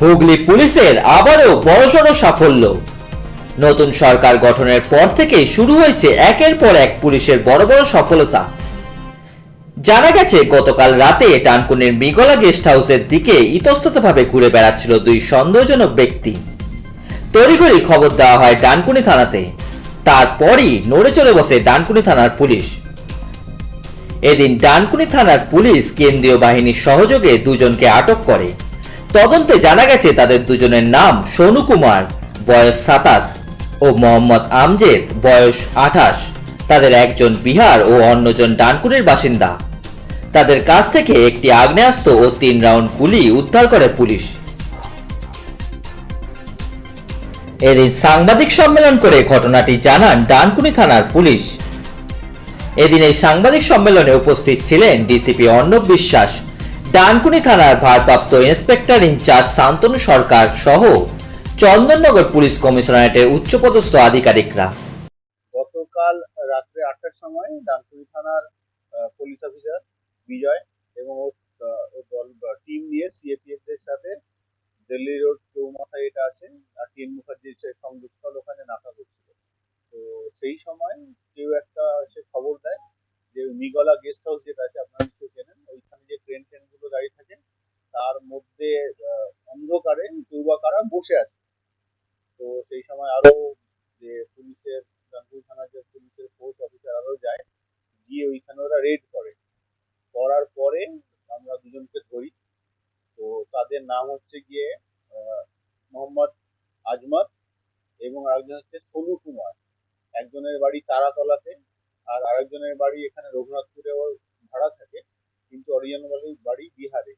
হুগলি পুলিশের আবারও বড়সড় সাফল্য। নতুন সরকার গঠনের পর থেকেই শুরু হয়েছে একের পর এক পুলিশের বড় বড় সফলতা। জানা গেছে গতকাল রাতে ডানকুনির মৃগলা গেস্ট হাউসের দিকে ইতস্ততভাবে ঘুরে বেড়াচ্ছিল দুই সন্দেহজনক ব্যক্তি। তড়িঘড়ি খবর দেওয়া হয় ডানকুনি থানাতে। তারপরই নড়ে চড়ে বসে ডানকুনি থানার পুলিশ। এদিন ডানকুনি থানার পুলিশ কেন্দ্রীয় বাহিনীর সহযোগে দুজনকে আটক করে। তদন্তে জানা গেছে তাদের দুজনের নাম সোনু কুমার, বয়স 27, ও মোহাম্মদ আমজেদ, বয়স 28। তাদের একজন বিহার ও অন্যজন ডানকুনির বাসিন্দা। তাদের কাছ থেকে একটি আগ্নেয়াস্ত্র ও 3 রাউন্ড গুলি উদ্ধার করে পুলিশ। এদিন সাংবাদিক সম্মেলন করে ঘটনাটি জানান ডানকুনি থানার পুলিশ। এদিন এই সাংবাদিক সম্মেলনে উপস্থিত ছিলেন ডিসিপি অর্ণব বিশ্বাস, ডানকুনি থানার ভারপ্রাপ্ত ইন্সপেক্টর ইনচার্জ শান্তনু সরকার সহ চন্দননগর পুলিশ কমিশনারেটের উচ্চপদস্থ আধিকারিকরা। গতকাল রাত্রে 8টার সময় ডানকুনি থানার পুলিশ অফিসার বিজয় এবং ওর দল টিম নিয়ে সিএপিএফ দের সাথে দিল্লি রোড চৌমাথায় এটা আছে আর টিএন মুখার্জির সংযোগস্থল ওখানে নাকা করছিল। তো সেই সময় কেউ একটা সে খবর দেয় যে মৃগলা গেস্ট হাউস যেটা আছে আপনারা নিশ্চয়ই চেনেন, ওইখানে যে ট্রেন গুলো দাঁড়িয়ে থাকে তার মধ্যে অন্ধকারে যুবকারা বসে আছে। তো সেই সময় আরো যে পুলিশের ডানকুনি থানার যে পুলিশের ফোর্স অফিসার আরো যায়, গিয়ে ওইখানে ওরা রেড করার পরে আমরা দুজনকে ধরি। তো তাদের নাম হচ্ছে গিয়ে মোহাম্মদ আজমত এবং আরেকজন হচ্ছে সোনু কুমার। একজনের বাড়ি তারাতলাতে আর আরেকজনের বাড়ি এখানে রঘুনাথপুরে ওর ভাড়া থাকে, কিন্তু অরিজিনাল বাড়ি বিহারে।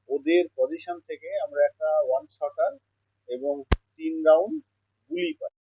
ওদের পজিশন থেকে আমরা একটা 1 শটার এবং 3 রাউন্ড গুলি পাই।